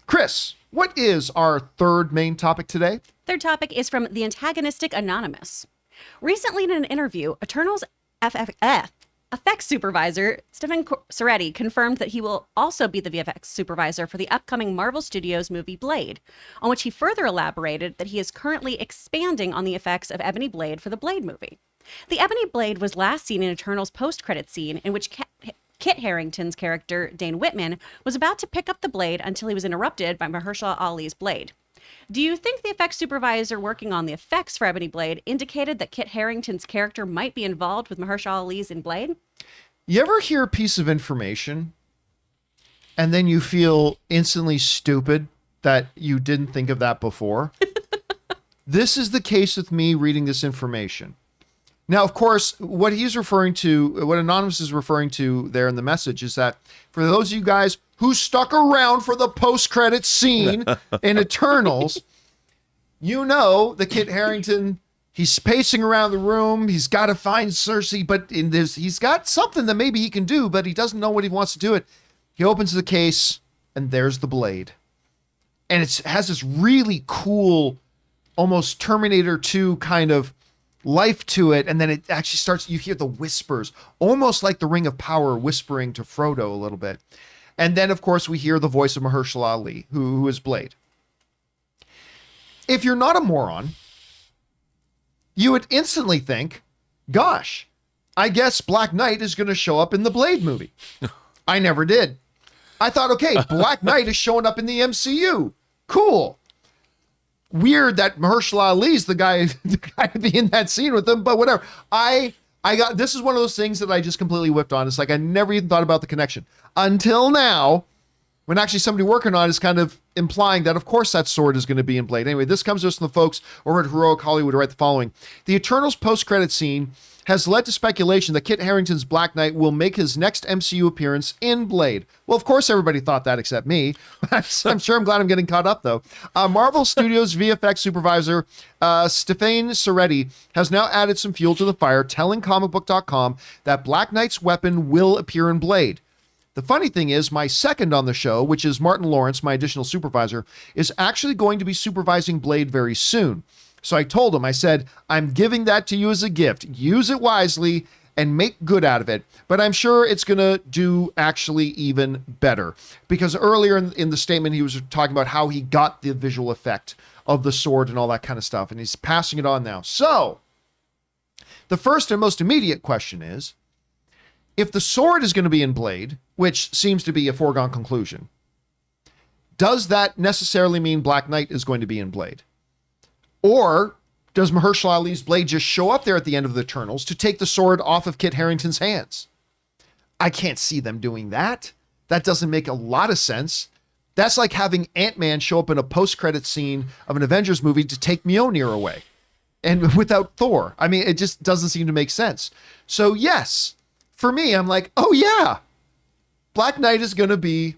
Chris, what is our third main topic today? Third topic is from the Antagonistic Anonymous. Recently in an interview, Eternal's FX Supervisor Stephane Ceretti confirmed that he will also be the VFX Supervisor for the upcoming Marvel Studios movie Blade, on which he further elaborated that he is currently expanding on the effects of Ebony Blade for the Blade movie. The Ebony Blade was last seen in Eternal's post-credit scene in which Kit Harrington's character, Dane Whitman, was about to pick up the blade until he was interrupted by Mahershala Ali's blade. Do you think the effects supervisor working on the effects for Ebony Blade indicated that Kit Harrington's character might be involved with Mahershala Ali's in Blade? You ever hear a piece of information and then you feel instantly stupid that you didn't think of that before? This is the case with me reading this information. Now, of course, what Anonymous is referring to there in the message is that for those of you guys who stuck around for the post-credit scene in Eternals, you know that Kit Harrington, he's pacing around the room. He's got to find Cersei, but he's got something that maybe he can do, but he doesn't know what he wants to do it. He opens the case, and there's the blade. And it has this really cool, almost Terminator 2 kind of life to it, and then it actually starts, you hear the whispers, almost like the Ring of Power whispering to Frodo a little bit. And then, of course, we hear the voice of Mahershala Ali, who is Blade. If you're not a moron, you would instantly think, gosh, I guess Black Knight is going to show up in the Blade movie. I never did. I thought, okay, Black Knight is showing up in the MCU. Cool. Weird that Mahershala Ali's the guy to be in that scene with him, but whatever. This is one of those things that I just completely whipped on. It's like I never even thought about the connection until now, when actually somebody working on it is kind of implying that, of course, that sword is going to be in Blade. Anyway, this comes to us from the folks over at Heroic Hollywood who write the following. The Eternals post-credit scene has led to speculation that Kit Harrington's Black Knight will make his next MCU appearance in Blade. Well, of course, everybody thought that except me. I'm glad I'm getting caught up, though. Marvel Studios VFX Supervisor Stephane Ceretti has now added some fuel to the fire, telling comicbook.com that Black Knight's weapon will appear in Blade. The funny thing is, my second on the show, which is Martin Lawrence, my additional supervisor, is actually going to be supervising Blade very soon. So I told him, I said, I'm giving that to you as a gift. Use it wisely and make good out of it. But I'm sure it's going to do actually even better. Because earlier in the statement, he was talking about how he got the visual effect of the sword and all that kind of stuff. And he's passing it on now. So the first and most immediate question is, if the sword is going to be in Blade, which seems to be a foregone conclusion, does that necessarily mean Black Knight is going to be in Blade? Or does Mahershala Ali's blade just show up there at the end of the Eternals to take the sword off of Kit Harrington's hands? I can't see them doing that. That doesn't make a lot of sense. That's like having Ant-Man show up in a post-credit scene of an Avengers movie to take Mjolnir away. And without Thor. I mean, it just doesn't seem to make sense. So yes, for me, I'm like, oh yeah, Black Knight is going to be,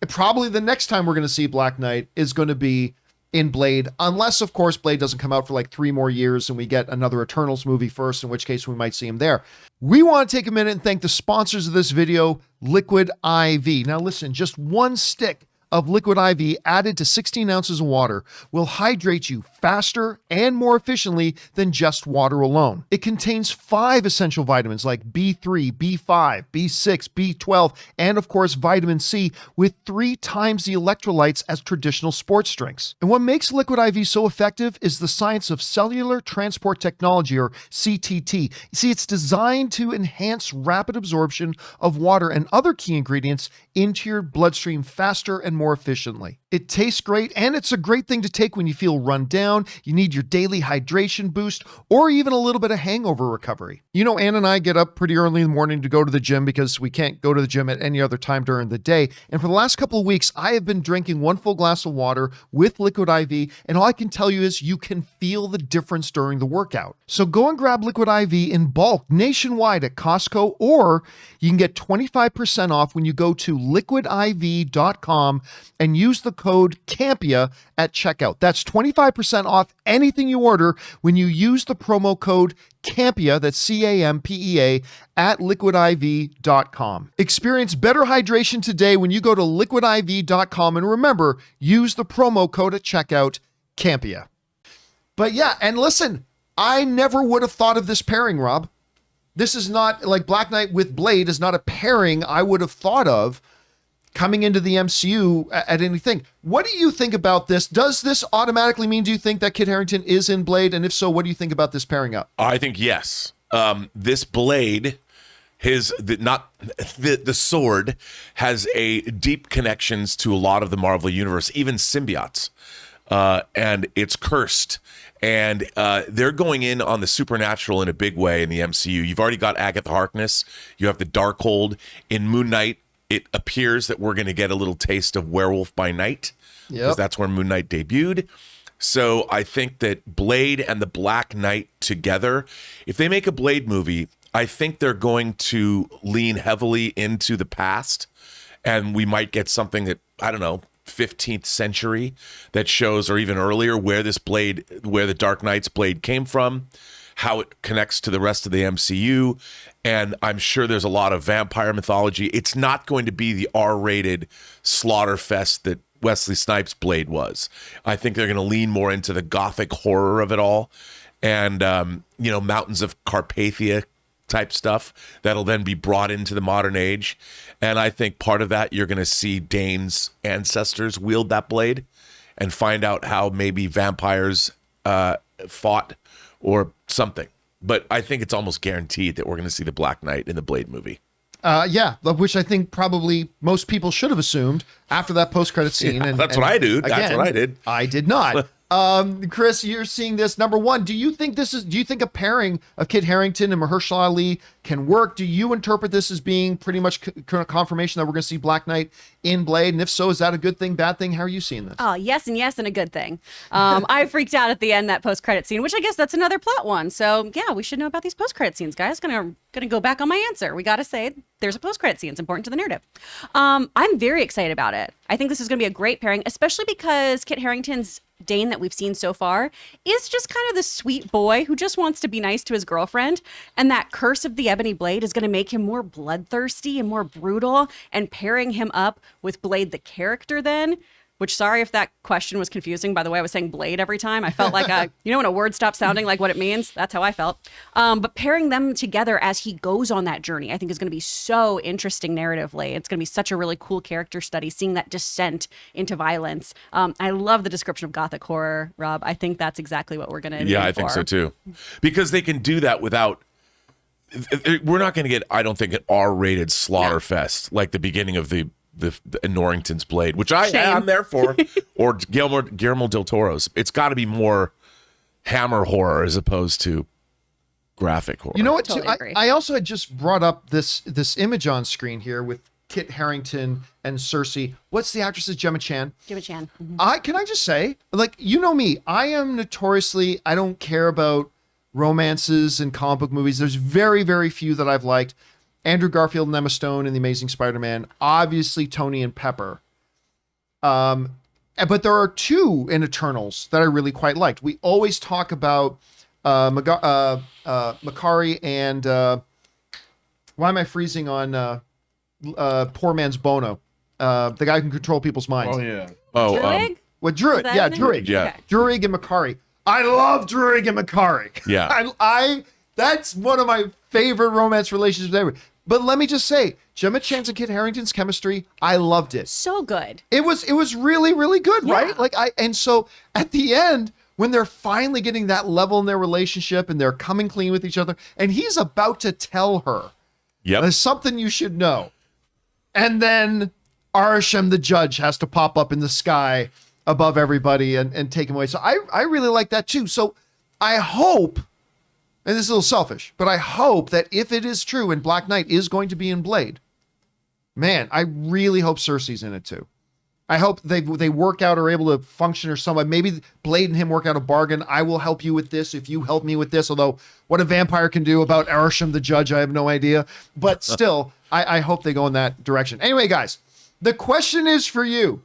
probably the next time we're going to see Black Knight is going to be in Blade, unless, of course, Blade doesn't come out for like 3 more years and we get another Eternals movie first, in which case we might see him there. We want to take a minute and thank the sponsors of this video, Liquid IV. Now listen, just 1 stick of Liquid IV added to 16 ounces of water will hydrate you faster and more efficiently than just water alone. It contains 5 essential vitamins like B3, B5, B6, B12, and of course vitamin C, with 3 times the electrolytes as traditional sports drinks. And what makes Liquid IV so effective is the science of cellular transport technology, or CTT. You see, it's designed to enhance rapid absorption of water and other key ingredients into your bloodstream faster and more efficiently. It tastes great, and it's a great thing to take when you feel run down, you need your daily hydration boost, or even a little bit of hangover recovery. You know, Ann and I get up pretty early in the morning to go to the gym because we can't go to the gym at any other time during the day. And for the last couple of weeks, I have been drinking 1 full glass of water with Liquid IV, and all I can tell you is you can feel the difference during the workout. So go and grab Liquid IV in bulk nationwide at Costco, or you can get 25% off when you go to liquidiv.com and use the code Campea at checkout. That's 25% off anything you order when you use the promo code Campea, that's C-A-M-P-E-A, at liquidiv.com. Experience better hydration today when you go to liquidiv.com, and remember, use the promo code at checkout, Campea. But yeah, and listen, I never would have thought of this pairing, Rob. This is not, like, Black Knight with Blade is not a pairing I would have thought of coming into the MCU at anything. What do you think about this? Does this automatically mean, do you think that Kit Harrington is in Blade? And if so, what do you think about this pairing up? I think yes. This Blade, the sword has a deep connections to a lot of the Marvel universe, even symbiotes, and it's cursed. And they're going in on the supernatural in a big way in the MCU. You've already got Agatha Harkness. You have the Darkhold. In Moon Knight, it appears that we're going to get a little taste of Werewolf by Night, because that's where Moon Knight debuted. So I think that Blade and the Black Knight together, if they make a Blade movie, I think they're going to lean heavily into the past, and we might get something that, I don't know, 15th century that shows, or even earlier, where this blade, where the Dark Knight's blade came from, how it connects to the rest of the MCU. And I'm sure there's a lot of vampire mythology. It's not going to be the R-rated slaughter fest that Wesley Snipes' Blade was. I think they're going to lean more into the gothic horror of it all, and Mountains of Carpathia type stuff that'll then be brought into the modern age. And I think part of that, you're going to see Dane's ancestors wield that blade and find out how maybe vampires fought or something. But I think it's almost guaranteed that we're going to see the Black Knight in the Blade movie. Yeah, which I think probably most people should have assumed after that post-credit scene. Yeah, that's what I do. That's what I did. I did not. Chris, you're seeing this. Number one, do you think a pairing of Kit Harrington and Mahershala Ali can work? Do you interpret this as being pretty much confirmation that we're going to see Black Knight in Blade? And if so, is that a good thing, bad thing? How are you seeing this? Oh, yes, and a good thing. I freaked out at the end, that post-credit scene, which I guess that's another plot one. So yeah, we should know about these post-credit scenes, guys. Gonna go back on my answer. We got to say there's a post-credit scene. It's important to the narrative. I'm very excited about it. I think this is going to be a great pairing, especially because Kit Harrington's Dane that we've seen so far is just kind of the sweet boy who just wants to be nice to his girlfriend. And that curse of the Ebony Blade is going to make him more bloodthirsty and more brutal. And pairing him up with Blade the character then, which, sorry if that question was confusing. By the way, I was saying Blade every time. I felt like, when a word stops sounding like what it means, that's how I felt. But pairing them together as he goes on that journey, I think is going to be so interesting narratively. It's going to be such a really cool character study, seeing that descent into violence. I love the description of gothic horror, Rob. I think that's exactly what we're going to I think so too. Because they can do that without, we're not going to get, I don't think, an R-rated slaughter fest like the beginning of the Norrington's Blade, which I'm there for, or Guillermo del Toro's. It's got to be more hammer horror as opposed to graphic horror. You know what? Totally I also had just brought up this image on screen here with Kit Harrington and Cersei. What's the actress's Gemma Chan? Gemma Chan. Mm-hmm. Can I just say, like, you know me, I am notoriously, I don't care about romances and comic book movies. There's very, very few that I've liked. Andrew Garfield and Emma Stone in The Amazing Spider-Man, obviously Tony and Pepper. But there are two in Eternals that I really quite liked. We always talk about Makari and why am I freezing on poor man's Bono? The guy who can control people's minds. Oh yeah. Druig? Druig. Yeah, Druig. Yeah. Okay. Druig and Makari. I love Druig and Makari. Yeah. I that's one of my favorite romance relationships ever. But let me just say, Gemma Chan's and Kit Harrington's chemistry, I loved it. So good. It was really, really good, Yeah. right? And so at the end, when they're finally getting that level in their relationship and they're coming clean with each other, and he's about to tell her, there's something you should know. And then Arishem the judge has to pop up in the sky above everybody and take him away. So I really like that too. So I hope, and this is a little selfish, but I hope that if it is true and Black Knight is going to be in Blade, man, I really hope Cersei's in it too. I hope they work out or able to function or somewhat. Maybe Blade and him work out a bargain. I will help you with this if you help me with this. Although what a vampire can do about Arishem the judge, I have no idea. But still, I hope they go in that direction. Anyway, guys, the question is for you.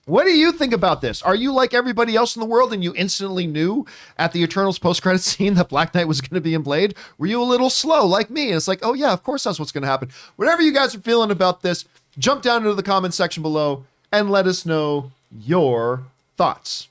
What do you think about this? Are you like everybody else in the world and you instantly knew at the Eternals post-credit scene that Black Knight was going to be in Blade? Were you a little slow like me? And it's like, oh yeah, of course that's what's going to happen. Whatever you guys are feeling about this, jump down into the comment section below and let us know your thoughts.